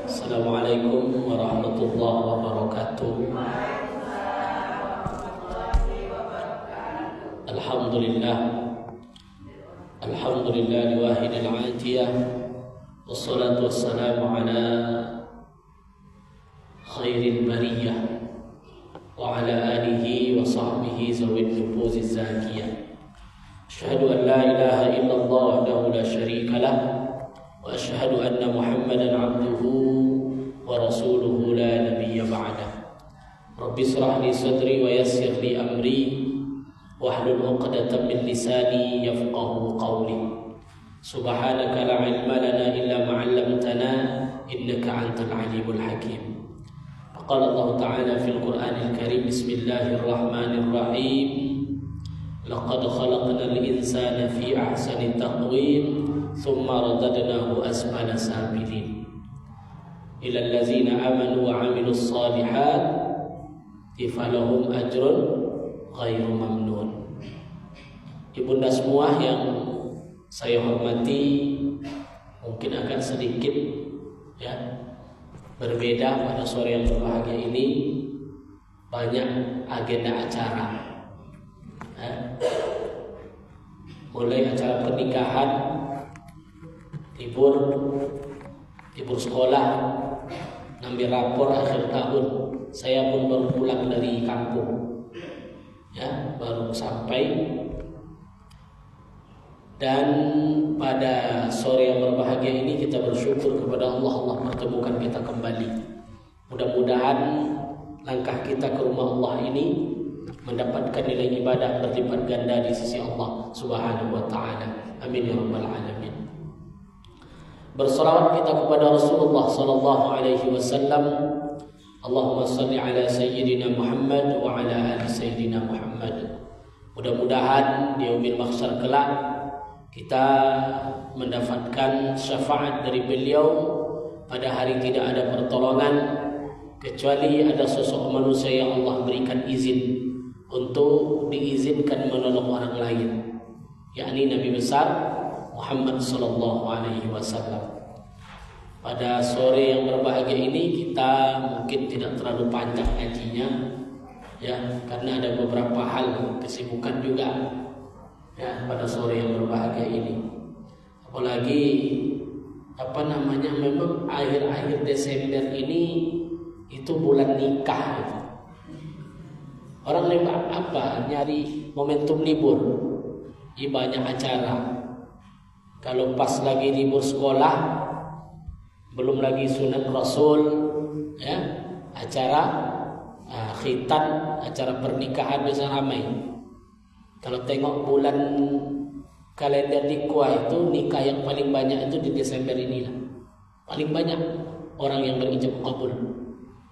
Assalamualaikum warahmatullahi wabarakatuh. Alhamdulillah liwahidil atiyah, wassalatu wassalamu ala khairil bariyah wa ala alihi wa sahbihi zawid nufuziz zakiyah. Asyhadu an la ilaha illallah wahdahu la syarika lah wa asyhadu anna Muhammadan abduhu wa rasuluhu la nabiyya ba'dah. Rabbi shrah li sadri wa yassir li amri wahlul 'uqdatam min lisani yafqahu qawli. Subhanaka la ilma lana illa ma 'allamtana innaka antal alimul hakim. Qala Allah Ta'ala fil Qur'anil Karim, bismillahirrahmanirrahim. Laqad khalaqnal insana fi ahsani taqwim thumma radadnahu asfala safilin. Ila allazina amanu wa 'amilus shalihat falahum ajrun ghairu mamnun. Ibunda semua yang saya hormati, mungkin akan sedikit berbeda pada sore yang berbahagia ini. Banyak agenda acara, mulai acara pernikahan, libur sekolah, ngambil rapor akhir tahun. Saya pun baru pulang dari kampung, baru sampai. Dan pada sore yang berbahagia ini kita bersyukur kepada Allah, Allah pertemukan kita kembali. Mudah-mudahan langkah kita ke rumah Allah ini mendapatkan nilai ibadah berlipat ganda di sisi Allah Subhanahu wa taala. Amin ya rabbal alamin. Berselawat kita kepada Rasulullah sallallahu alaihi wasallam. Allahumma shalli ala sayyidina Muhammad wa ala ali sayyidina Muhammad. Mudah-mudahan di yaumil mahsyar kelak kita mendapatkan syafaat dari beliau pada hari tidak ada pertolongan kecuali ada sosok manusia yang Allah berikan izin untuk diizinkan menolong orang lain, yakni Nabi besar Muhammad sallallahu alaihi wasallam. Pada sore yang berbahagia ini kita mungkin tidak terlalu panjang ngajinya, karena ada beberapa hal kesibukan juga pada sore yang berbahagia ini. Apalagi memang akhir-akhir Desember ini itu bulan nikah. Orang nyari momentum libur, banyak acara. Kalau pas lagi libur sekolah, belum lagi sunat Rasul, acara khitan, acara pernikahan bisa ramai. Kalau tengok bulan kalender di Kuwait itu, nikah yang paling banyak itu di Desember inilah. Paling banyak orang yang berijab kabul.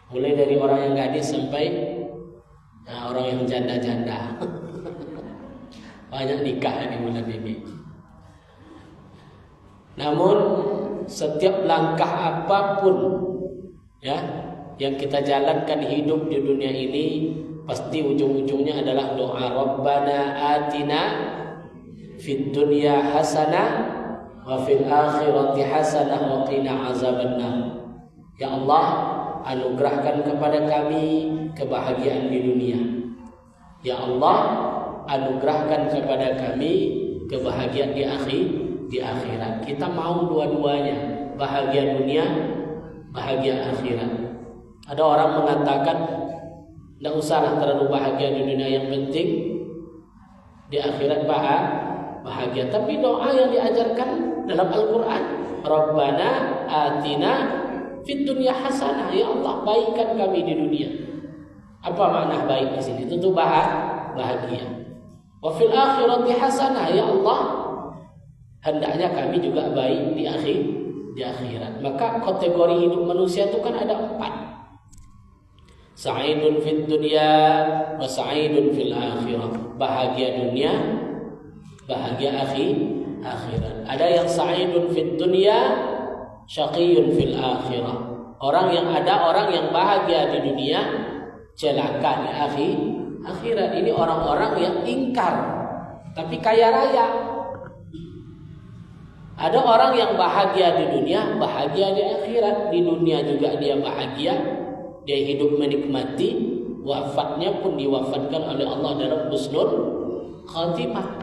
Mulai dari orang yang gadis sampai orang yang janda-janda. Banyak nikah di bulan ini. Namun setiap langkah apapun yang kita jalankan hidup di dunia ini, pasti ujung-ujungnya adalah doa. Rabbana atina fid dunya hasanah wa fil akhirati hasanah wa qina azabannar. Ya Allah, anugerahkan kepada kami kebahagiaan di dunia. Ya Allah, anugerahkan kepada kami kebahagiaan di akhirat. Kita mau dua-duanya, bahagia dunia, bahagia akhirat. Ada orang mengatakan tidak usahlah terlalu bahagia di dunia, yang penting di akhirat bahagia. Tapi doa yang diajarkan dalam Al-Quran, Rabbana atina fid dunya hasanah. Ya Allah, baikkan kami di dunia. Apa makna baik di sini? Tentu bahagia. Wa fil akhirati hasanah. Ya Allah, hendaknya kami juga baik di akhirat. Maka kategori hidup manusia itu kan ada 4. Sa'idun fid dunya wa sa'idun fil akhirah. Bahagia dunia, bahagia akhirat. Ada yang sa'idun fid dunya, syaqiyun fil akhirah. Orang yang bahagia di dunia, celaka di akhirat. Ini orang-orang yang ingkar tapi kaya raya. Ada orang yang bahagia di dunia, bahagia di akhirat. Di dunia juga dia bahagia, dia hidup menikmati, wafatnya pun diwafatkan oleh Allah dalam husnul khatimah.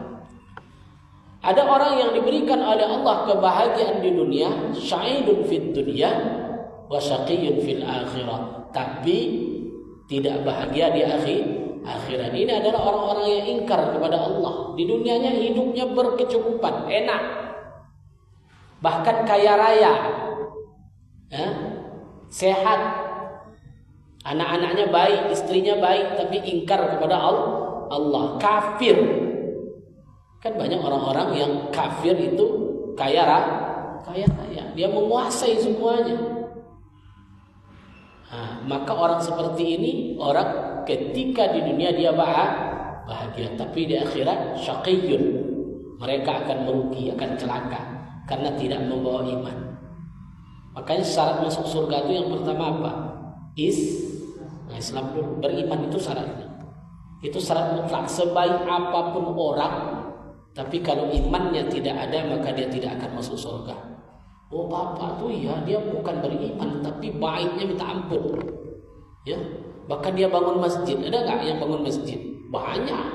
Ada orang yang diberikan oleh Allah kebahagiaan di dunia, sa'idun fid dunya wa syaqiyyun fil akhirah, tapi tidak bahagia di akhirat. Ini adalah orang-orang yang ingkar kepada Allah. Di dunianya hidupnya berkecukupan, enak, bahkan kaya raya, sehat, anak-anaknya baik, istrinya baik, tapi ingkar kepada Allah, kafir. Kan banyak orang-orang yang kafir itu kaya raya, dia menguasai semuanya. Maka orang seperti ini, orang ketika di dunia dia bahagia, tapi di akhirat syaqiyyun, mereka akan merugi, akan celaka karena tidak membawa iman. Makanya syarat masuk surga itu yang pertama apa? Islam dulu, beriman itu syaratnya. Itu syarat mutlak. Sebaik apapun orang, tapi kalau imannya tidak ada, maka dia tidak akan masuk surga. Oh bapak tuh ya, dia bukan beriman, tapi baiknya minta ampun. Ya, bahkan dia bangun masjid. Ada nggak yang bangun masjid? Banyak.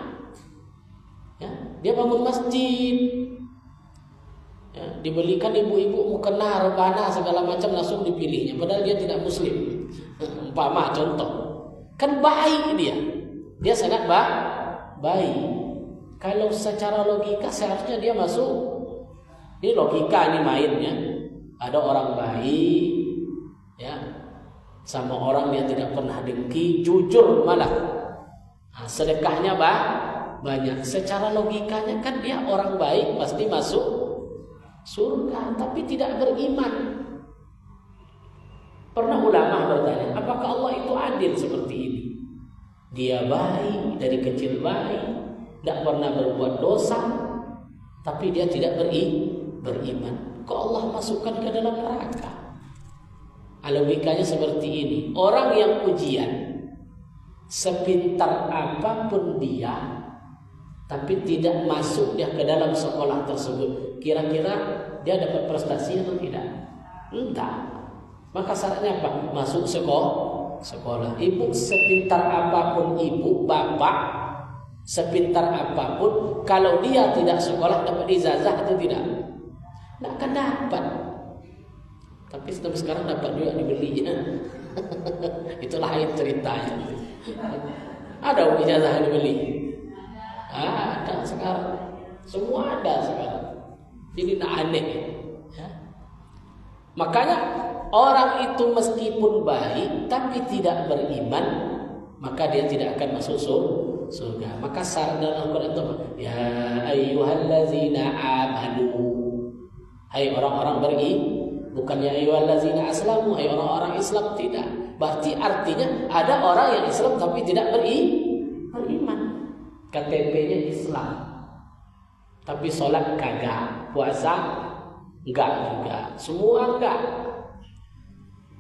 Ya, dia bangun masjid. Ya, dibelikan ibu-ibu mukena, rebana, segala macam, langsung dipilihnya. Padahal dia tidak muslim. Umpama contoh, kan baik dia sangat baik. Kalau secara logika seharusnya dia masuk. Ini logika, ini mainnya. Ada orang baik, ya, sama orang dia tidak pernah dengki, jujur malah. Sedekahnya banyak. Secara logikanya kan dia orang baik, pasti masuk surga, tapi tidak beriman. Pernah ulama bertanya, apakah Allah itu adil seperti ini? Dia baik, dari kecil baik, tidak pernah berbuat dosa, tapi dia tidak beriman. Kok Allah masukkan ke dalam neraka? Logikanya seperti ini. Orang yang ujian, sepintar apapun dia, tapi tidak masuk dia ke dalam sekolah tersebut, kira-kira dia dapat prestasi atau tidak? Entah. Maka syaratnya apa? Masuk sekolah. Ibu sepintar apapun, ibu, bapak sepintar apapun, kalau dia tidak sekolah dapat ijazah atau tidak? Tidak akan dapat. Tapi sekarang dapat juga dibelinya. Itulah lain ceritanya. Ada ijazah yang dibeli? Ada sekarang. Semua ada sekarang. Jadi tidak aneh. Ya. Makanya orang itu meskipun baik tapi tidak beriman, maka dia tidak akan masuk surga. Maka syarat dalam Al-Quran itu, ya ayyuhallazina amanu, hai orang-orang beriman. Bukan ya ayyuhallazina aslamu, hai orang-orang Islam, tidak. Berarti artinya ada orang yang Islam tapi tidak beriman. KTP-nya Islam, tapi sholat kagak, puasa enggak juga, semua enggak.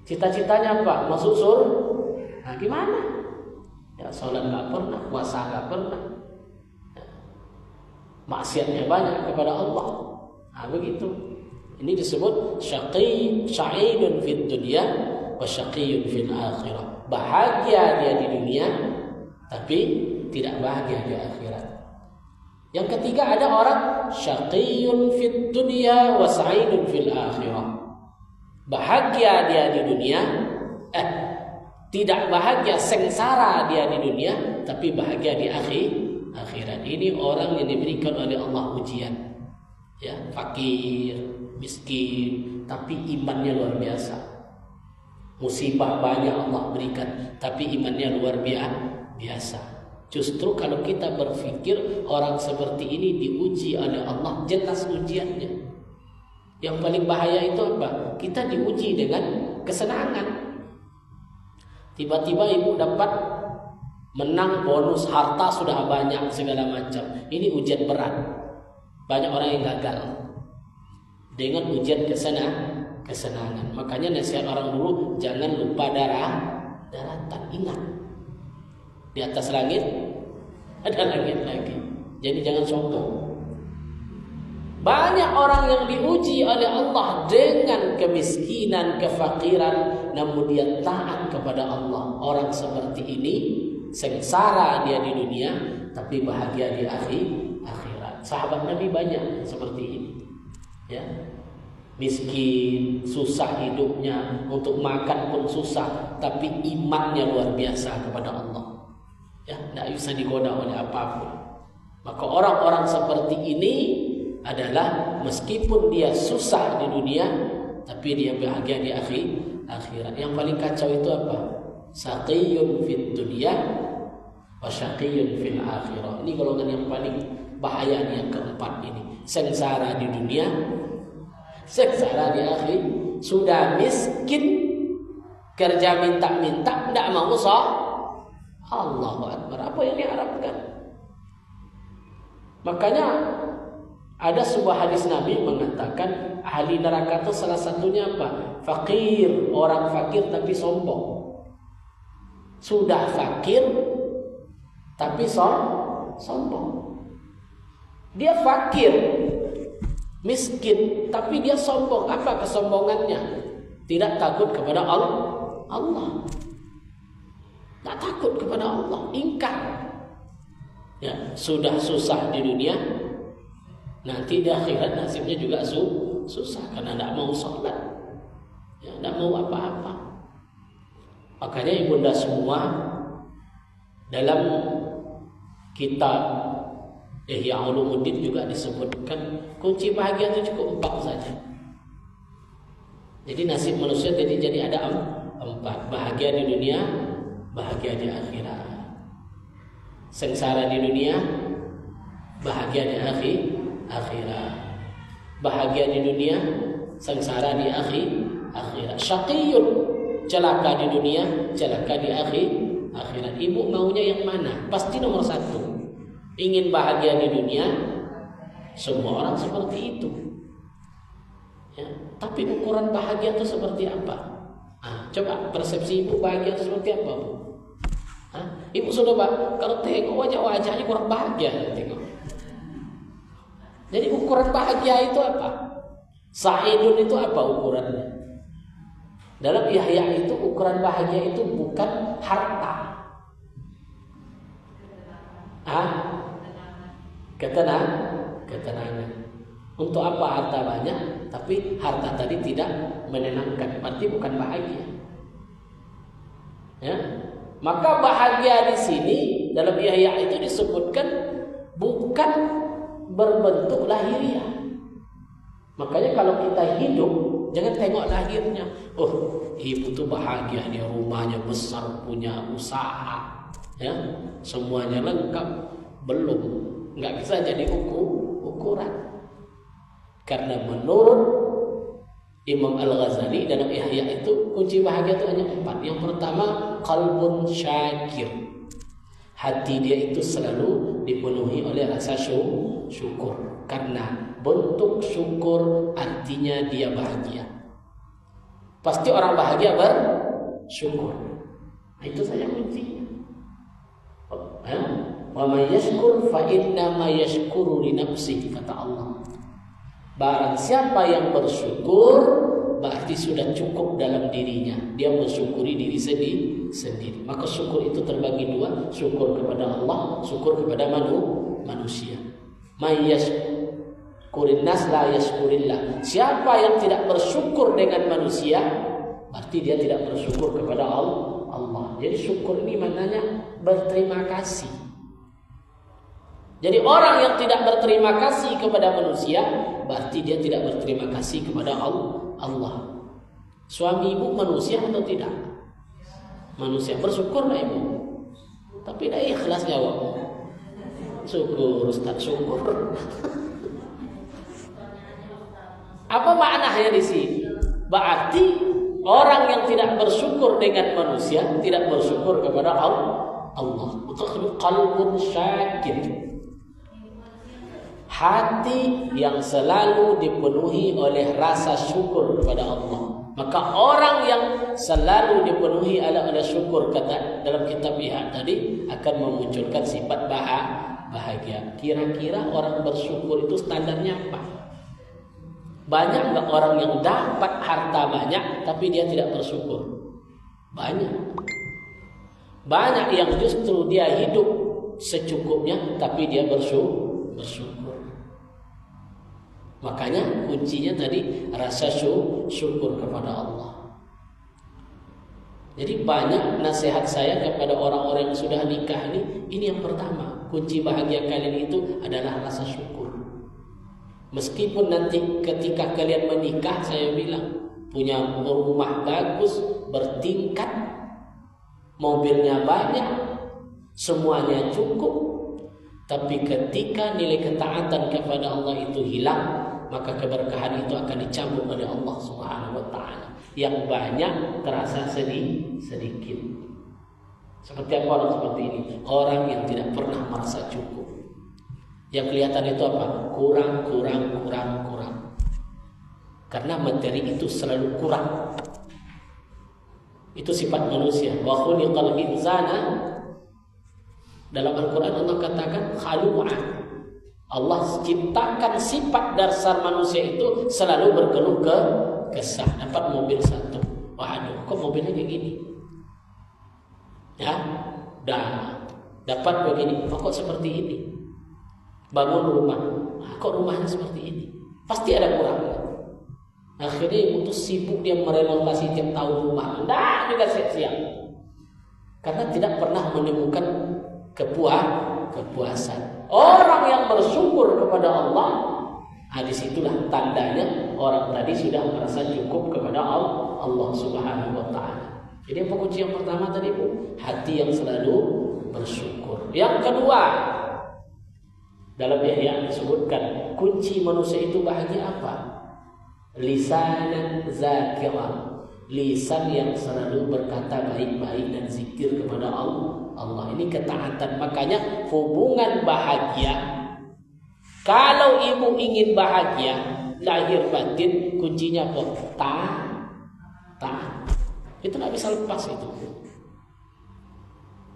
Cita-citanya apa? Masuk surga. Nah gimana? Ya sholat enggak pernah, puasa enggak pernah, maksiatnya banyak kepada Allah. Nah begitu. Ini disebut sya'idun fid dunya wa syaqiyyun fil akhirah. Bahagia dia di dunia, tapi tidak bahagia di akhirat. Yang ketiga, ada orang syaqiyyun fid dunya wa sa'idun fil akhirah. Bahagia dia di dunia, tidak bahagia, sengsara dia di dunia, tapi bahagia di akhirat. Ini orang yang diberikan oleh Allah ujian. Ya, fakir, miskin, tapi imannya luar biasa. Musibah banyak Allah berikan, tapi imannya luar biasa. Justru kalau kita berpikir orang seperti ini diuji oleh Allah, jelas ujiannya. Yang paling bahaya itu apa? Kita diuji dengan kesenangan. Tiba-tiba ibu dapat menang bonus, harta sudah banyak, segala macam. Ini ujian berat. Banyak orang yang gagal dengan ujian kesenangan. Makanya nasihat orang dulu, jangan lupa daratan. Ingat, di atas langit ada langit lagi. Jadi jangan sombong. Banyak orang yang diuji oleh Allah dengan kemiskinan, kefakiran, namun dia taat kepada Allah. Orang seperti ini sengsara dia di dunia, tapi bahagia di akhirat. Sahabat Nabi banyak seperti ini. Ya, miskin, susah hidupnya, untuk makan pun susah, tapi imannya luar biasa kepada Allah. Ya, tidak bisa digoda oleh apapun. Maka orang-orang seperti ini adalah meskipun dia susah di dunia, tapi dia bahagia di akhirat. Yang paling kacau itu apa? Saqiyun fid dunya wa syaqiyun fil akhirah. Ini golongan yang paling bahaya, yang keempat ini. Sengsara di dunia, sengsara di akhirat. Sudah miskin, kerja minta-minta, tidak mau usaha. Allahu Akbar. Apa yang diharapkan? Makanya ada sebuah hadis Nabi mengatakan ahli neraka itu salah satunya apa? Fakir, orang fakir tapi sombong. Sudah fakir tapi sombong. Dia fakir, miskin, tapi dia sombong. Apa kesombongannya? Tidak takut kepada Allah. Tak takut kepada Allah, ingkar. Ya, sudah susah di dunia, nanti di akhirat nasibnya juga susah karena tidak mau sholat, ya, tidak mau apa-apa. Makanya ibunda semua dalam kitab Ihya Ulumuddin juga disebutkan kunci bahagia itu cukup 4 saja. Jadi nasib manusia jadi ada 4. Bahagia di dunia, bahagia di akhirat. Sengsara di dunia, bahagia di akhirat. Bahagia di dunia, sengsara di akhirat. Syaqiyun, celaka di dunia, celaka di akhirat. Ibu maunya yang mana? Pasti nomor 1. Ingin bahagia di dunia. Semua orang seperti itu. Ya, tapi ukuran bahagia itu seperti apa? Coba persepsi ibu bahagia itu seperti apa, Bu? Ibu sudah kalau tengok wajah-wajahnya kurang bahagia, tengok. Jadi ukuran bahagia itu apa? Sa'idun itu apa ukurannya? Dalam Yahya itu ukuran bahagia itu bukan harta. Ketenangan. Untuk apa harta banyak, tapi harta tadi tidak menenangkan, berarti bukan bahagia. Ya, maka bahagia di sini dalam Yahya itu disebutkan bukan berbentuk lahiriah. Makanya kalau kita hidup jangan tengok lahirnya. Oh, ibu tuh bahagia, dia rumahnya besar, punya usaha, ya, semuanya lengkap. Belum, nggak bisa jadi ukuran. Karena menurut Imam Al-Ghazali dalam Ihya itu kunci bahagia itu hanya 4. Yang pertama, qalbun syakir. Hati dia itu selalu dipenuhi oleh rasa syukur. Karena bentuk syukur artinya dia bahagia. Pasti orang bahagia bersyukur. Nah, itu saja kuncinya. Wa may yashkur fa inna ma yashkuru li nafsihi, kata Allah. Barang siapa yang bersyukur, berarti sudah cukup dalam dirinya. Dia mensyukuri diri sendiri. Maka syukur itu terbagi 2. Syukur kepada Allah, syukur kepada manusia. May yashkurin nas la yashkurillah. Siapa yang tidak bersyukur dengan manusia, berarti dia tidak bersyukur kepada Allah. Jadi syukur ini maknanya berterima kasih. Jadi orang yang tidak berterima kasih kepada manusia, berarti dia tidak berterima kasih kepada Allah. Suami ibu manusia atau tidak? Manusia. Bersyukurlah ibu. Tapi tidak ikhlas jawabmu. Syukur, Ustaz, syukur. Apa maknanya di sini? Berarti orang yang tidak bersyukur dengan manusia tidak bersyukur kepada Allah. Betul, qalbun syakir. Hati yang selalu dipenuhi oleh rasa syukur kepada Allah. Maka orang yang selalu dipenuhi oleh syukur, kata dalam kitab Ihya tadi, akan memunculkan sifat bahagia. Kira-kira orang bersyukur itu standarnya apa? Banyak nggak orang yang dapat harta banyak tapi dia tidak bersyukur? Banyak. Banyak yang justru dia hidup secukupnya tapi dia bersyukur. Makanya kuncinya tadi rasa syukur kepada Allah. Jadi banyak nasihat saya kepada orang-orang yang sudah nikah ini yang pertama, kunci bahagia kalian itu adalah rasa syukur. Meskipun nanti ketika kalian menikah, saya bilang punya rumah bagus, bertingkat, mobilnya banyak, semuanya cukup, tapi ketika nilai ketaatan kepada Allah itu hilang, maka keberkahan itu akan dicabut oleh Allah Subhanahu wa taala. Yang banyak terasa sedikit. Seperti apa orang seperti ini? Orang yang tidak pernah merasa cukup. Yang kelihatan itu apa? Kurang. Karena materi itu selalu kurang. Itu sifat manusia. Wa khuliqal insana, dalam Al-Quran Allah katakan khalu'a. Allah ciptakan sifat dasar manusia itu selalu berkeluh kesah. Dapat mobil satu, waduh, kok mobilnya kayak gini? Ya, dapat begini, kok seperti ini? Bangun rumah, kok rumahnya seperti ini? Pasti ada kurangnya. Akhirnya ibu itu sibuk dia merenovasi tiap tahun rumah, dan juga siap-siap. Karena tidak pernah menemukan kepuasan. Orang yang bersyukur kepada Allah, disitulah tandanya orang tadi sudah merasa cukup kepada Allah Subhanahu wa taala. Jadi apa kunci yang pertama tadi, Bu? Hati yang selalu bersyukur. Yang kedua, dalam Ihya disebutkan kunci manusia itu bahagia apa? Lisanan zakiran, lisan yang selalu berkata baik-baik dan zikir kepada Allah. Ini ketaatan. Makanya hubungan bahagia, kalau ibu ingin bahagia lahir batin, kuncinya apa? Taat. Itu nggak bisa lepas itu.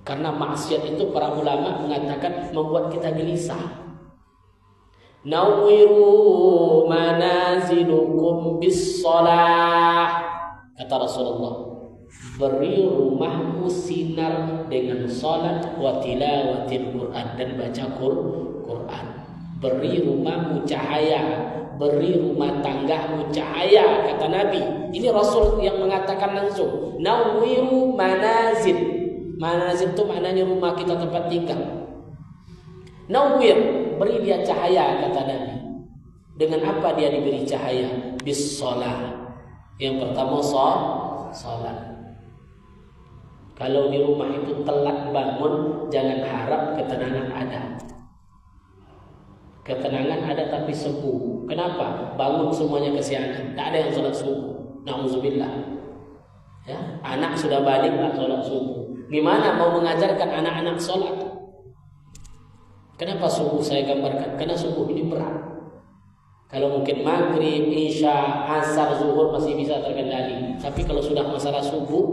Karena maksiat itu para ulama mengatakan membuat kita gelisah. Nawwiru manazilukum bis-shalah, kata Rasulullah. Beri rumahmu sinar dengan salat wa tilawatil Quran, dan baca Quran. Beri rumahmu cahaya, beri rumah tanggamu cahaya, kata Nabi. Ini Rasul yang mengatakan langsung. Nawwiru manazil. Manazil itu maknanya rumah kita, tempat tinggal. Nawwir, beri dia cahaya, kata Nabi. Dengan apa dia diberi cahaya? Bis-shalah. Yang pertama salat. Kalau di rumah itu telat bangun, jangan harap ketenangan ada. Ketenangan ada tapi subuh. Kenapa? Bangun semuanya kesiangan. Tak ada yang sholat subuh. Na'udzubillah. Ya, anak sudah balik tak sholat subuh. Gimana mau mengajarkan anak-anak sholat? Kenapa subuh saya gambarkan? Karena subuh ini berat. Kalau mungkin maghrib, isya, asar, zuhur masih bisa terkendali. Tapi kalau sudah masalah subuh,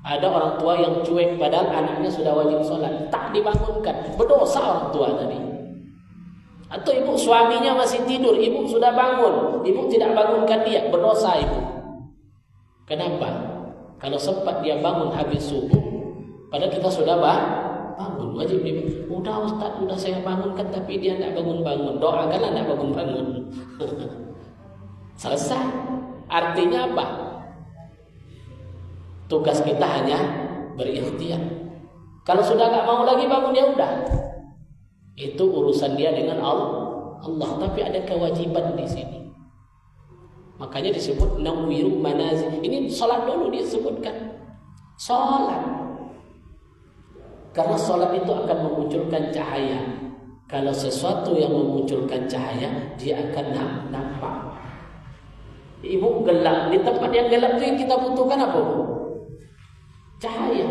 ada orang tua yang cuek padahal anaknya sudah wajib sholat, tak dibangunkan, berdosa orang tua tadi. Atau ibu suaminya masih tidur, ibu sudah bangun, ibu tidak bangunkan dia, berdosa ibu. Kenapa? Kalau sempat dia bangun habis subuh, padahal kita sudah bangun, wajib ibu. Udah Ustaz, udah saya bangunkan tapi dia tidak bangun-bangun. Doakanlah tidak bangun-bangun. Selesai. Artinya apa? Tugas kita hanya berikhtiar. Kalau sudah nggak mau lagi bangun, ya udah. Itu urusan dia dengan Allah. Tapi ada kewajiban di sini. Makanya disebut nawwiru manazil. Ini sholat dulu disebutkan. Sholat. Karena sholat itu akan memunculkan cahaya. Kalau sesuatu yang memunculkan cahaya, dia akan nampak. Ibu gelap, di tempat yang gelap itu yang kita butuhkan apa? Cahaya.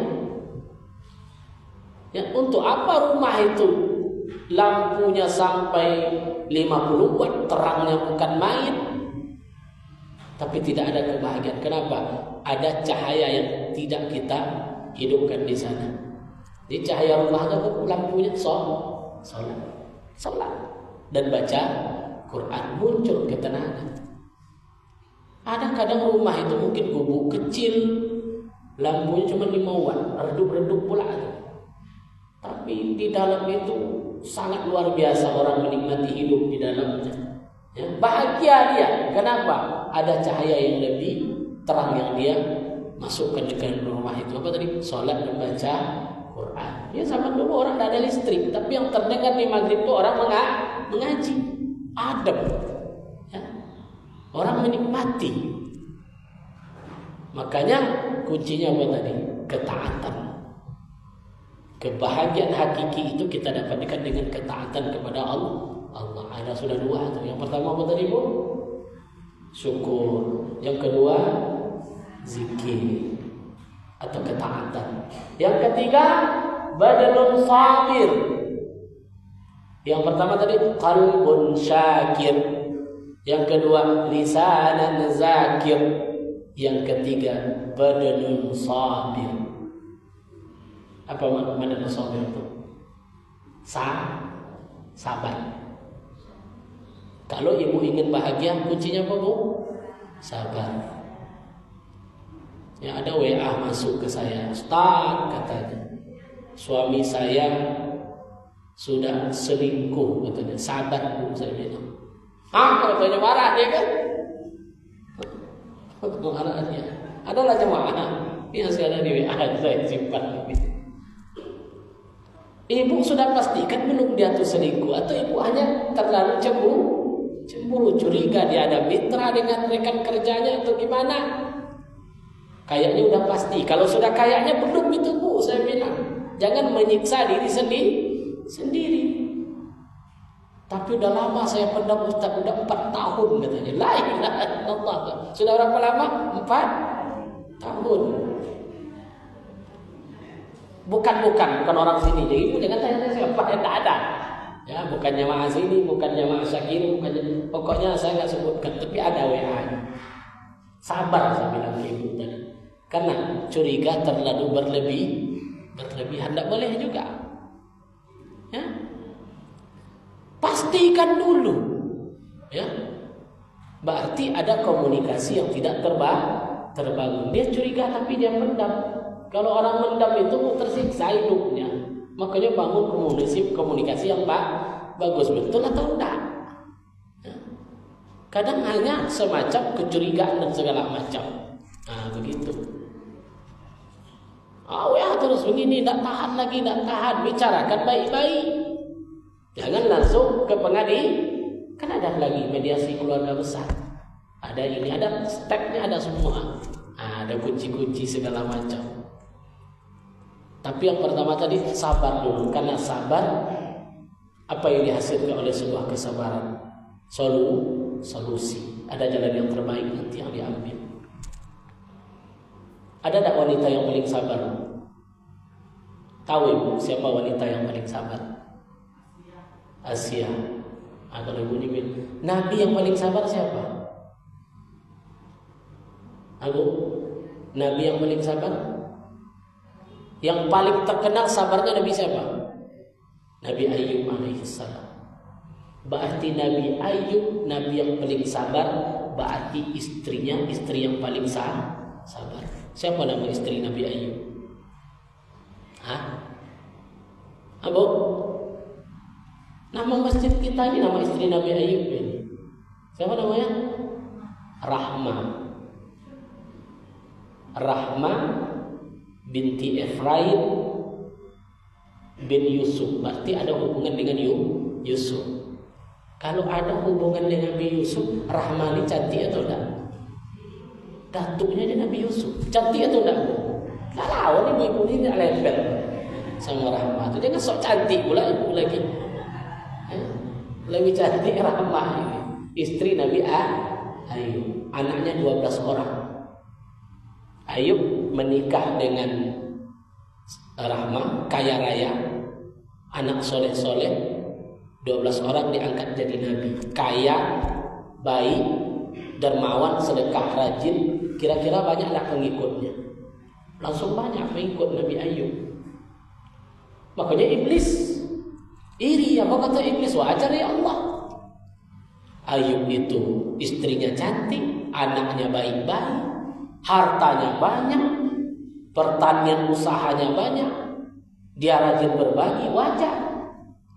Ya, untuk apa rumah itu lampunya sampai 50 watt, terangnya bukan main, tapi tidak ada kebahagiaan. Kenapa? Ada cahaya yang tidak kita hidupkan di sana. Di cahaya rumah itu lampunya sholat dan baca Quran, muncul ketenangan. Ada kadang rumah itu mungkin gubuk kecil, lampunya cuma 5 watt, redup-redup pula. Tapi di dalam itu sangat luar biasa orang menikmati hidup di dalamnya. Ya, bahagia dia. Kenapa? Ada cahaya yang lebih terang yang dia masukkan ke dalam rumah itu. Apa tadi? Salat dan baca Quran. Ya zaman dulu orang tidak ada listrik, tapi yang terdengar di maghrib itu orang mengaji, adab. Ya. Orang menikmati. Makanya kuncinya apa tadi? Ketaatan. Kebahagiaan hakiki itu kita dapatkan dengan ketaatan kepada Allah. Ada sudah 2 tuh. Yang pertama apa tadi, Bu? Syukur. Yang kedua zikir atau ketaatan. Yang ketiga badanun sabir. Yang pertama tadi qalbun syakir. Yang kedua lisanan zakir. Yang ketiga badanun sabir. Apa badanun sabir itu? Sabar. Kalau ibu ingin bahagia, kuncinya apa, Bu? Sabar. Ya, ada WA masuk ke saya, Ustaz, katanya, suami saya sudah selingkuh, katanya. Sabar, Bu, saya bilang. Katanya marah dia kan? Marah dia. Adalah jemaah yang ada di WA saya simpan. Ibu sudah pastikan belum dia tuh selingkuh, atau ibu hanya terlalu cemburu, curiga dia ada mitra dengan rekan kerjanya atau gimana? Kayaknya udah pasti. Kalau sudah kayaknya belum itu, Bu, saya bilang. Jangan menyiksa diri sendiri. Tapi udah lama saya pendam, Ustaz, udah 4 tahun katanya. La ilaha illallah. Sudah berapa lama? 4 tahun. Bukan orang sini. Jadi ibu jangan tanya siapa, tidak ada. Ya, bukan jamaah sini, bukan jamaah Syakir, pokoknya saya nggak sebutkan, tapi ada WA-nya. Sabar, saya bilang ke ibu tadi. Karena curiga terlalu berlebihan, tidak boleh juga. Ya, pastikan dulu. Ya, berarti ada komunikasi yang tidak terbangun. Dia curiga tapi dia pendam. Kalau orang mendam itu tersiksa hidupnya. Makanya bangun komunikasi yang bagus, betul atau enggak? Ya. Kadang hanya semacam kecurigaan dan segala macam. Begitu. Ya terus begini, tidak tahan lagi, tidak tahan. Bicarakan baik-baik. Jangan langsung ke pengadilan. Kan ada lagi mediasi keluarga besar. Ada ini, ada stepnya, ada semua. Ada kunci-kunci segala macam. Tapi yang pertama tadi sabar dulu. Karena sabar, apa yang dihasilkan oleh sebuah kesabaran? Solusi. Ada jalan yang terbaik nanti yang diambil. Ada tak wanita yang paling sabar? Tahu ibu siapa wanita yang paling sabar? Asia. Kalau ibu ini Nabi yang paling sabar siapa? Nabi yang paling sabar? Yang paling terkenal sabarnya Nabi siapa? Nabi Ayub alaihissalam. Berarti Nabi Ayub, Nabi yang paling sabar. Berarti istrinya, istri yang paling sabar. Siapa nama istri Nabi Ayub? Abu? Nama masjid kita ini, nama istri Nabi Ayub ini. Siapa namanya? Rahma binti Efraim bin Yusuf. Berarti ada hubungan dengan Yusuf. Kalau ada hubungan dengan Nabi Yusuf, Rahmani cantik atau tidak? Datuknya dia Nabi Yusuf. Cantik atau tidak? Tak tahu ni ibu ni tak lempel sama Rahmah tu. Jangan sok cantik pula ibu lagi. Lebih cantik Rahmah ini. Istri Nabi Ayub. Anaknya 12 orang. Ayub menikah dengan Rahmah, kaya raya, anak soleh-soleh, 12 orang diangkat jadi nabi. Kaya, baik, dermawan, sedekah, rajin. Kira-kira banyaklah pengikutnya. Langsung banyak pengikut Nabi Ayub. Makanya iblis iri. Apa kata iblis? Wajar ya Allah. Ayub itu istrinya cantik, anaknya baik-baik, hartanya banyak, pertanian usahanya banyak, dia rajin berbagi, wajar.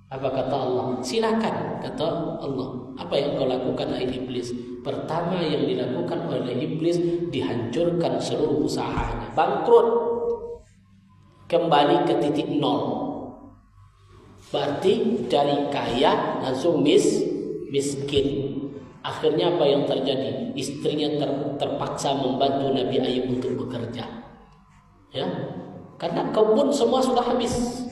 Apa kata Allah? Silakan, kata Allah. Apa yang kau lakukan hai iblis? Pertama yang dilakukan oleh iblis, dihancurkan seluruh usahanya, bangkrut, kembali ke titik nol. Berarti dari kaya langsung miskin. Akhirnya apa yang terjadi? Istrinya terpaksa membantu Nabi Ayub untuk bekerja. Ya, karena kebun semua sudah habis.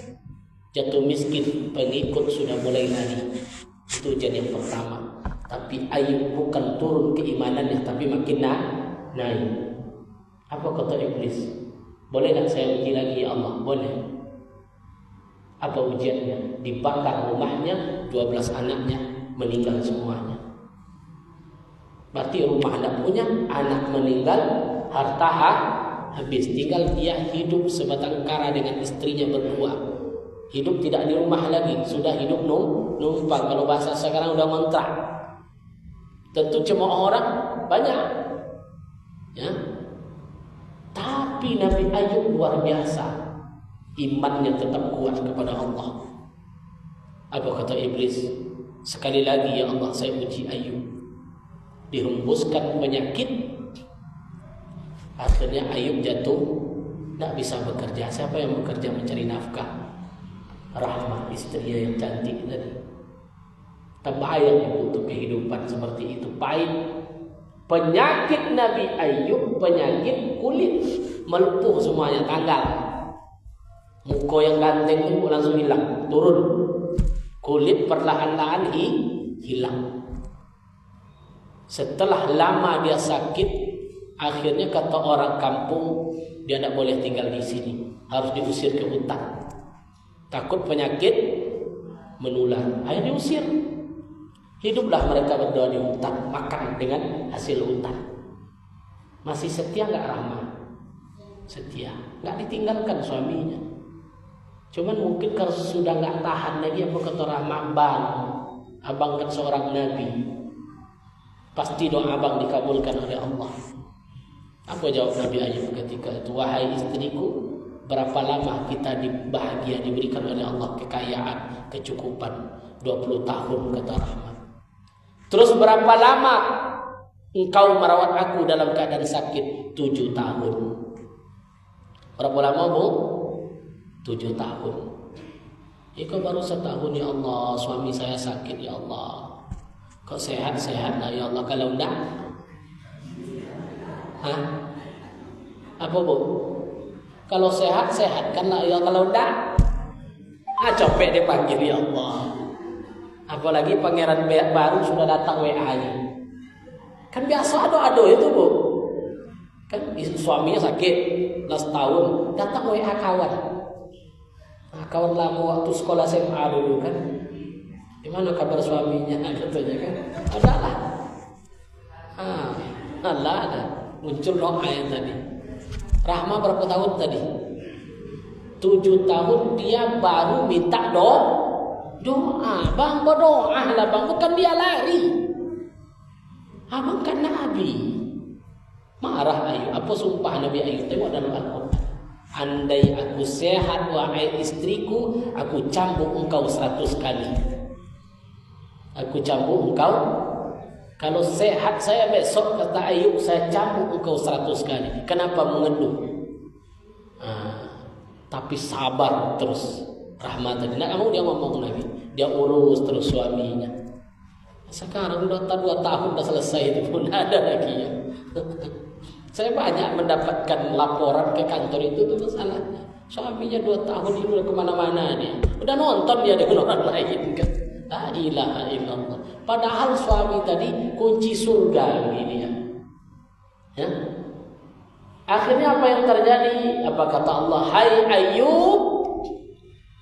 Jatuh miskin, pengikut sudah mulai lari. Itu ujian yang pertama. Tapi Ayub bukan turun keimanannya, tapi makin naik. Apa kata iblis? Boleh tak saya uji lagi ya Allah? Boleh. Apa ujiannya? Dibakar rumahnya, 12 anaknya meninggal semuanya. Berarti rumah tidak punya, anak meninggal, harta habis. Tinggal dia hidup sebatang kara dengan istrinya berdua. Hidup tidak di rumah lagi, sudah hidup numpang. Kalau bahasa sekarang udah ngontrak. Tentu cemooh orang banyak, ya. Tapi Nabi Ayub luar biasa, imannya tetap kuat kepada Allah. Apa kata iblis? Sekali lagi ya Allah, saya uji Ayub. Dihembuskan penyakit, akhirnya Ayub jatuh, tidak bisa bekerja. Siapa yang bekerja mencari nafkah? Rahmah, istrinya yang cantik tadi. Terbayang untuk kehidupan seperti itu. Pahit. Penyakit Nabi Ayub, penyakit kulit, melepuh semuanya, tanggal. Muka yang ganteng itu langsung hilang, turun. Kulit perlahan-lahan hilang. Setelah lama dia sakit, akhirnya kata orang kampung, dia tidak boleh tinggal di sini, harus diusir ke hutan. Takut penyakit menular. Akhirnya diusir. Hiduplah mereka berdua di hutan, makan dengan hasil hutan. Masih setia nggak Rahma? Setia. Nggak ditinggalkan suaminya. Cuman mungkin kalau sudah nggak tahan lagi, apa kata Rahma? Abang kan seorang nabi. Pasti doa abang dikabulkan oleh Allah. Apa jawab Nabi Ayub ketika itu? Wahai istriku, berapa lama kita bahagia diberikan oleh Allah kekayaan, kecukupan? 20 tahun kata Rahmat. Terus berapa lama engkau merawat aku dalam keadaan sakit? 7 tahun. Berapa lama Bu? 7 tahun. Kok baru setahun ya Allah, suami saya sakit ya Allah. Kok sehat-sehat lah ya Allah, kalau enggak? Apa Bu? Kalau sehat kan lah ya, kalau enggak capek dipanggil ya Allah. Apalagi pangeran baru sudah datang WA-nya. Kan biasa ado-ado itu Bu. Kan suaminya sakit, 11 tahun, datang WA kawan. Kawan lama waktu sekolah SMA dulu kan. Gimana kabar suaminya? Katanya kan. Adalah. Allah ada. Muncul doa yang tadi. Rahma berapa tahun tadi? 7 tahun dia baru minta doa. Bang berdoa lah bang, bukan dia lari. Abang kan Nabi. Marah Ayub. Apa sumpah Nabi Ayub? Tengok dalam Al-Quran. Andai aku sehat wahai istriku, aku cambuk engkau 100 kali. Aku cambuk engkau. Kalau sehat saya besok, kata Ayub, saya cambuk engkau 100 kali. Kenapa mengeluh? Tapi sabar terus. Rahmat tadi. Nah, kamu dia ngomong lagi. Dia urus terus suaminya. Sekarang udah 2 tahun udah selesai itu pun ada lagi ya. Saya banyak mendapatkan laporan ke kantor itu tuh masalahnya. Suaminya 2 tahun ini udah kemana-mana dia. Udah nonton dia dengan orang lain kan. La ilaha illallah. Padahal suami tadi kunci surga ini ya. Akhirnya apa yang terjadi? Apa kata Allah? Hai Ayub,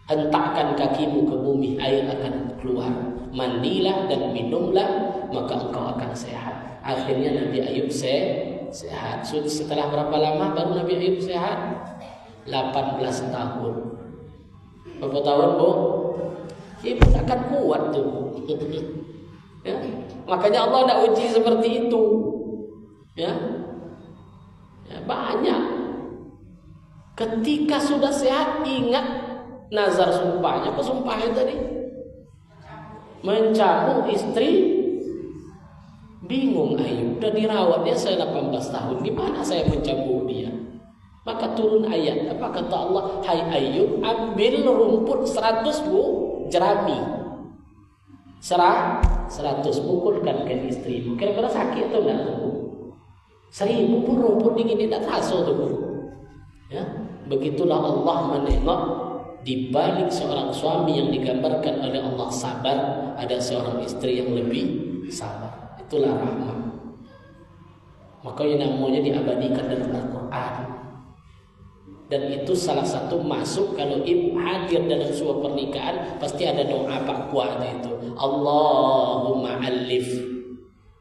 hentakkan kakimu ke bumi, air akan keluar. Mandilah dan minumlah, maka engkau akan sehat. Akhirnya Nabi Ayub sehat. Setelah berapa lama baru Nabi Ayub sehat? 18 tahun. Berapa tahun Bu? Ibu akan kuat tuh. Ya, makanya Allah tidak uji seperti itu. Ya, banyak. Ketika sudah sehat ingat nazar sumpahnya. Apa sumpahnya tadi? Mencambuk istri. Bingung Ayub, udah dirawat dia saya 18 tahun, gimana saya mencambuk dia? Maka turun ayat, apa kata Allah? Hai Ayub, ambil rumput 100 jerami, 100 pukulkan ke istrimu. Kira-kira sakit atau enggak? 1000 pun rumput dingin tidak terasa tuh. Ya, begitulah Allah menengok di balik seorang suami yang digambarkan oleh Allah sabar, ada seorang istri yang lebih sabar. Itulah rahmat. Makanya namanya diabadikan dalam Al-Quran. Dan itu salah satu masuk kalau ibu hadir dalam sebuah pernikahan pasti ada doa Pak Kuat itu. Allahumma alif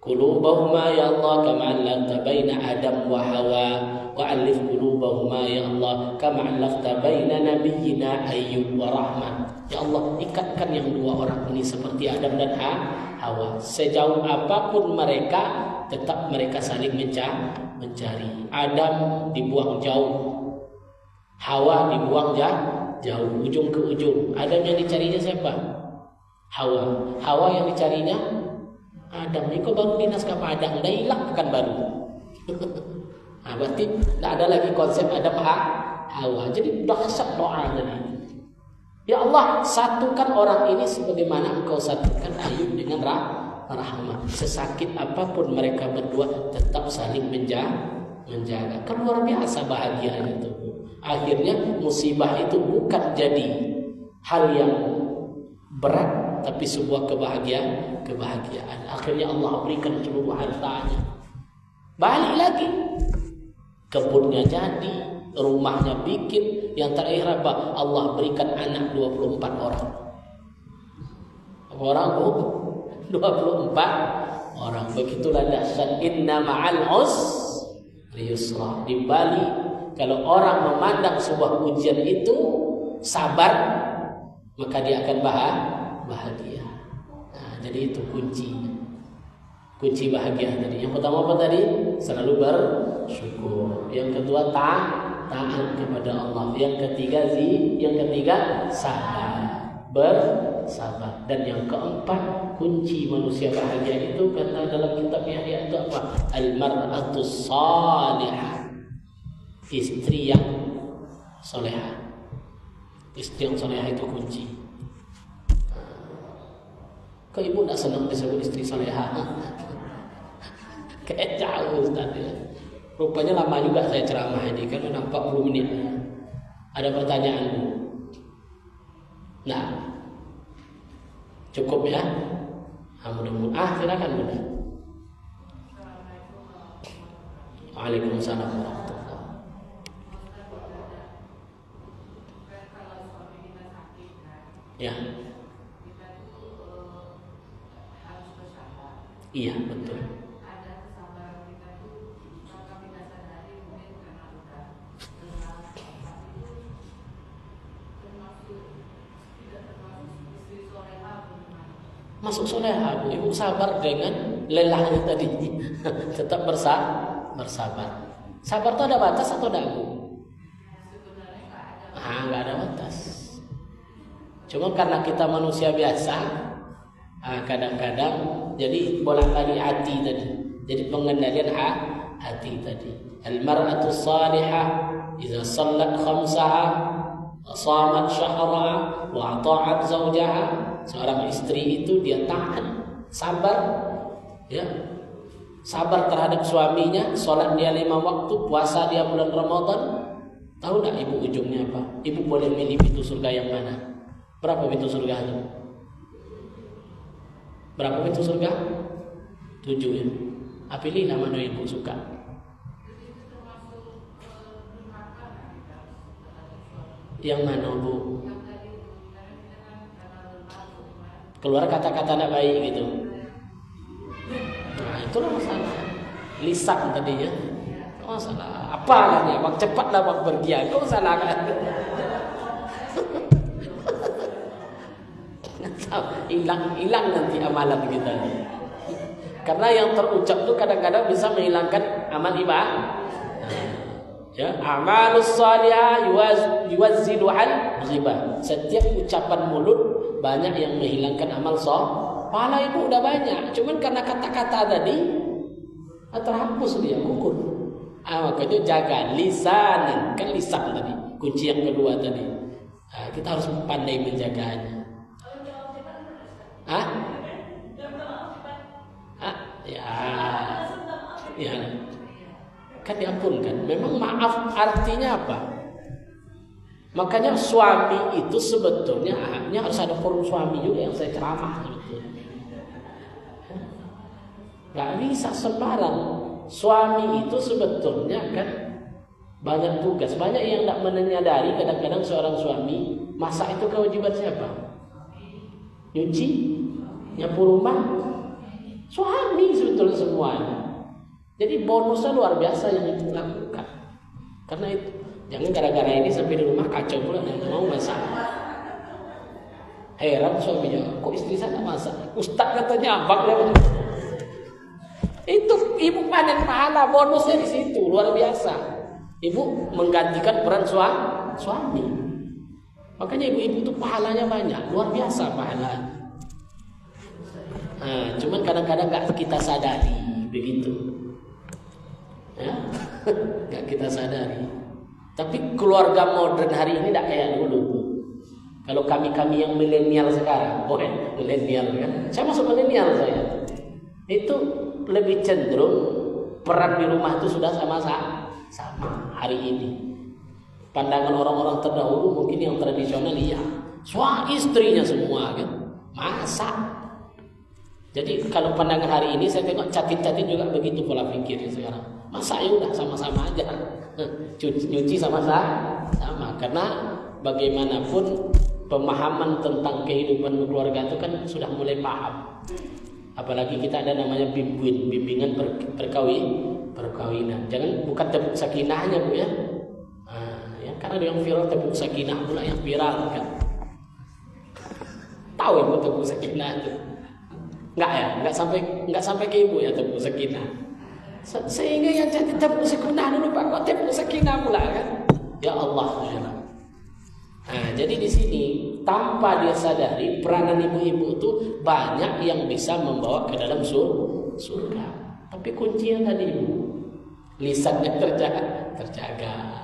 qulubahuma ya Allah kama allafta baina Adam wa Hawa wa alif qulubahuma ya Allah kama allafta baina nabiyyina Ayyub wa Rahman. Ya Allah, ikatkan yang dua orang ini seperti Adam dan Hawa. Sejauh apapun mereka, tetap mereka saling mencari. Adam dibuang jauh, Hawa dibuang jauh, ujung ke ujung. Adam yang dicarinya siapa? Hawa. Hawa yang dicarinya Adam. Ini kok baru dinas ke Padang, udah hilang kan baru. Nah, berarti tidak ada lagi konsep Adam Hawa. Jadi dahsyat doa tadi. Ya Allah, satukan orang ini sebagaimana Engkau satukan Ayub dengan rahmat. Sesakit apapun mereka berdua tetap saling menjaga. Kan luar biasa bahagia itu. Akhirnya musibah itu bukan jadi hal yang berat, tapi sebuah kebahagiaan. Akhirnya Allah berikan seluruh hartanya. Balik lagi, kebunnya jadi, rumahnya bikin. Yang terakhir apa? Allah berikan anak 24 orang. Orang 24 orang. Begitulah dahsyat. Inna ma'al usri yusra. Di Bali kalau orang memandang sebuah ujian itu sabar, maka dia akan bahagia. Nah, jadi itu kunci bahagia tadi. Yang pertama apa tadi? Selalu bersyukur. Yang kedua taat kepada Allah. Yang ketiga bersabar. Dan yang keempat, kunci manusia bahagia itu kata dalam kitab Yahya itu apa? Al-mar'atus salihah. Istri yang solehah. Istri yang solehah itu kunci. Kok ibu tidak senang disebut istri solehah? Kayak jauh Ustaz ya. Rupanya lama juga saya ceramah ini, kan 40 menit. Ada pertanyaan Bu? Nah, cukup ya? Mudah-mudahan. Silakan Bunda. Waalaikumsalam warahmatullahi. Ya. Iya betul. Masuk soleha, ibu sabar dengan lelahnya tadi. Tetap bersabar. Sabar itu ada batas atau tidak Bu? Nggak ada batas. Cuma karena kita manusia biasa, kadang-kadang jadi bolak-balik hati tadi. Jadi pengendalian hati tadi. Al-mar'atus salihah idza sallat khamsaha wa shamat syahraha wa ata'at zawjaha. Seorang istri itu dia taat, sabar, ya, sabar terhadap suaminya, sholat dia 5 waktu, puasa dia bulan Ramadan. Tahu tak ibu ujungnya apa? Ibu boleh milih pintu surga yang mana? Berapa pintu surga itu? Berapa pintu surga? 7 ya. Pilihlah mana ibu suka. Yang mana Bu? Keluar kata-kata tidak baik gitu. Nah itulah masalah. Lisan tadinya. Oh salah. Apa lagi? Bang cepatlah bang pergi. Kau salah kan? Hilang nanti amalan kita. Karena yang terucap itu kadang-kadang bisa menghilangkan amal ibadah. Ya, amalus shalihah yuwazzilu an ghibah. Setiap ucapan mulut banyak yang menghilangkan amal soleh. Pahala itu udah banyak, cuman karena kata-kata tadi terhapus dia, gugur. Makanya jaga lisanan, kan lisan tadi, kunci yang kedua tadi. Kita harus pandai menjaganya. Ya, kan diampunkan. Memang maaf artinya apa? Makanya suami itu sebetulnya harus ada forum suami juga yang saya ceramah sebetulnya. Gak bisa sembarang. Suami itu sebetulnya kan banyak tugas, banyak yang tidak menyadari. Kadang-kadang seorang suami masak itu kewajiban siapa? Nyuci, nyapu rumah, suami sebetulnya semuanya. Jadi bonusnya luar biasa yang itu lakukan. Karena itu jangan gara-gara ini sampai di rumah kacau pula dan mau masak. Heran suaminya, kok istri saya tak masak? Ustaz katanya abang lewat. Itu ibu panen pahala, bonusnya di situ luar biasa. Ibu menggantikan peran suami. Makanya ibu-ibu itu pahalanya banyak, luar biasa pahalanya. Cuman kadang-kadang nggak kita sadari begitu. Ya, nggak kita sadari. Tapi keluarga modern hari ini tidak kayak dulu. Kalau kami yang milenial sekarang, milenial kan? Saya masuk milenial saya. Itu lebih cenderung peran di rumah itu sudah sama hari ini. Pandangan orang-orang terdahulu mungkin yang tradisional suami istrinya semua kan masak. Jadi kalau pandangan hari ini saya tengok catit-catit juga begitu pola pikirnya sekarang. Masak ya udah sama-sama aja. Nyuci sama-sama. Karena bagaimanapun pemahaman tentang kehidupan keluarga itu kan sudah mulai paham. Apalagi kita ada namanya bimbingan perkawinan. Jangan bukan tepuk sakinahnya Bu ya. Karena ada yang viral tepuk sakinah pula yang viral kan. Tahu ya Bu tepuk sakinah itu? Enggak sampai ke ibu ya tepuk sakinah. Sehingga yang jadi tepuk sakinah dulu Pak, kok tepuk sakinah pula kan? Ya Allah. Jadi di sini tanpa dia sadari peranan ibu-ibu itu banyak yang bisa membawa ke dalam surga. Tapi kuncinya tadi ibu, lisannya terjaga.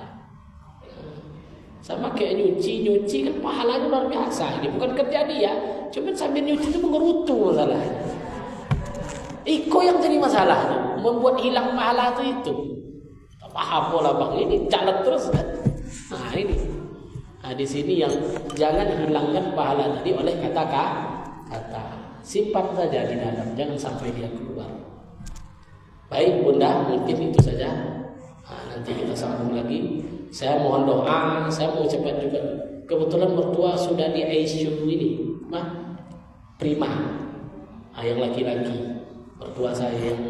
Sama kayak nyuci kan pahalanya luar biasa. Ini bukan kerja dia, cuman sambil nyuci itu mengerutu masalahnya. Iko yang jadi masalah, membuat hilang pahala itu. Paham pola bang ini jalan terus kan? Ini. Di sini yang jangan hilangkan pahala tadi oleh kata-kata. Simpan saja di dalam, jangan sampai dia keluar. Baik Bunda, mungkin itu saja. Nanti kita sambung lagi. Saya mohon doa, saya mau cepat juga. Kebetulan mertua sudah di ICU ini, prima. Yang laki-laki. Mertua saya yang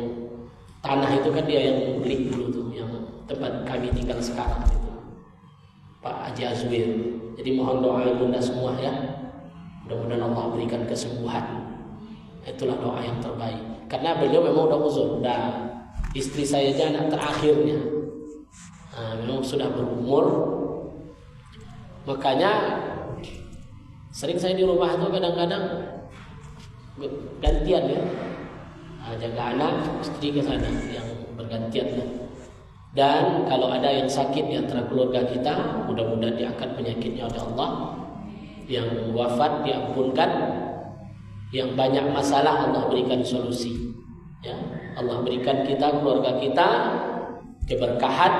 tanah itu kan dia yang beli dulu tuh, yang tempat kami tinggal sekarang itu. Pak Haji Azwir. Jadi mohon doa Bunda semua ya. Mudah-mudahan Allah berikan kesembuhan. Itulah doa yang terbaik. Karena beliau memang udah uzur, istri saya aja anak terakhirnya. Memang sudah berumur. Makanya sering saya di rumah itu kadang-kadang gantian ya. Jaga anak, istri ke sana yang bergantian ya. Dan kalau ada yang sakit di antara keluarga kita, mudah-mudahan diangkat penyakitnya oleh Allah. Yang wafat diampunkan, yang banyak masalah Allah berikan solusi. Ya, Allah berikan kita, keluarga kita keberkahan,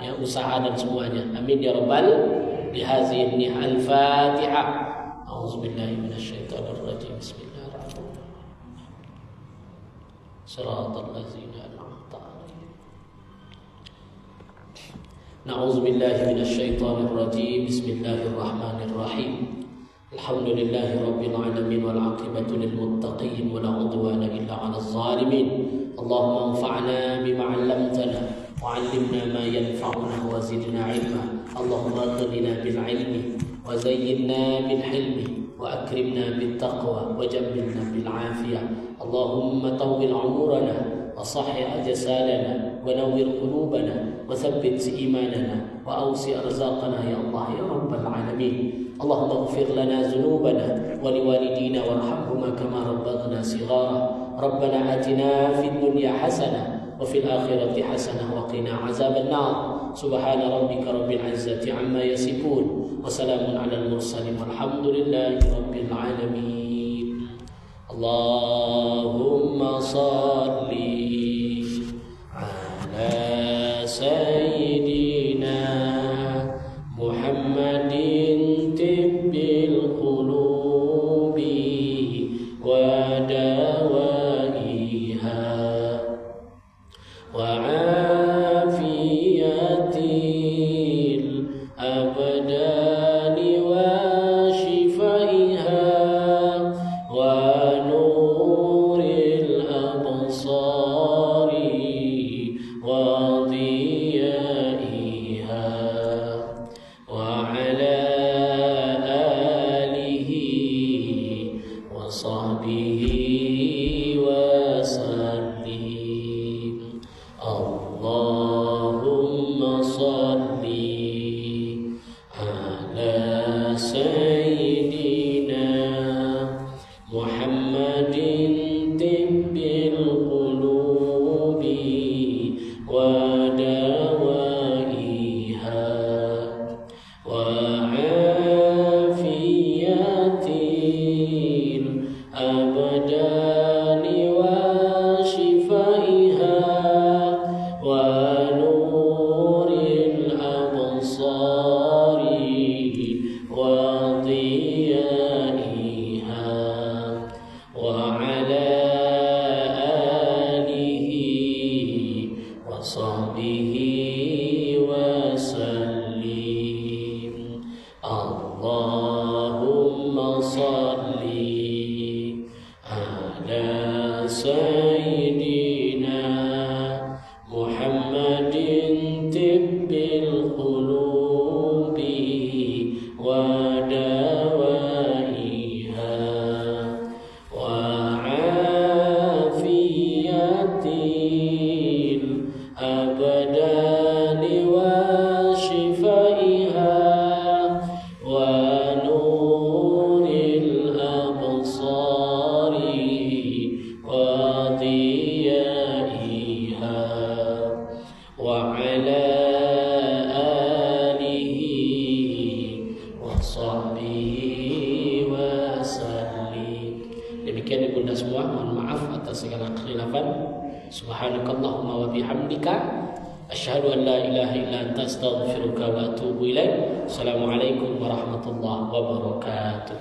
ya, usaha dan semuanya. Amin ya rabbal bihazihi al-Fatihah. A'udzubillahi minasyaitonir rajim. Bismillahirrahmanirrahim. Shiratal ladzina an'amta 'alaihim. Na'udzu billahi minasyaitonir rajim. Bismillahirrahmanirrahim. Alhamdulillahi rabbil alamin wal 'aqibatu lil muttaqin wa la 'udwana illa 'alal zalimin. Allahumma anfa'na bima 'allamtana wa 'allimna ma yanfa'una wa zidna 'ilma. Allahumma aghnina bil 'ilmi wa zayyinna bil hilmi وأكرمنا بالتقوى وجملنا بالعافية. اللهم طول عمرنا وصحح أجسادنا ونور قلوبنا وثبت إيماننا وأوسع أرزاقنا يا الله يا رب العالمين. اللهم اغفر لنا ذنوبنا ولوالدينا وارحمهما كما ربنا صغارا. ربنا آتنا في الدنيا حسنة وفي الآخرة حسنة وقنا عذاب النار. سبحان ربك رب العزة عما يصفون وسلام على المرسلين والحمد لله رب العالمين. اللهم صل على سيدنا محمد طب القلوب ودوائها وعافية الأبدان وشفائها ونور الأبصار وضيائها وعلى آله وصحبه وسلم. اللهم صل على سيدنا محمد طب القلوب ودوائها وعافية الأبدان وشفائها ونور الأبصار وضيائها وعلى آله وصحبه وسلم. اللهم صل على سيدنا محمد طب القلوب ودوائها وعافية الأبدان وشفائها ونور الأبصار وضيائها وعلى آله وصحبه wasallim. Demikian ibunda semua, mohon maaf atas segala kekhilafan. Subhanakallahumma wa bihamdika asyhadu an la ilaha illa anta astaghfiruka wa atubu ilaik. Assalamualaikum warahmatullahi wabarakatuh.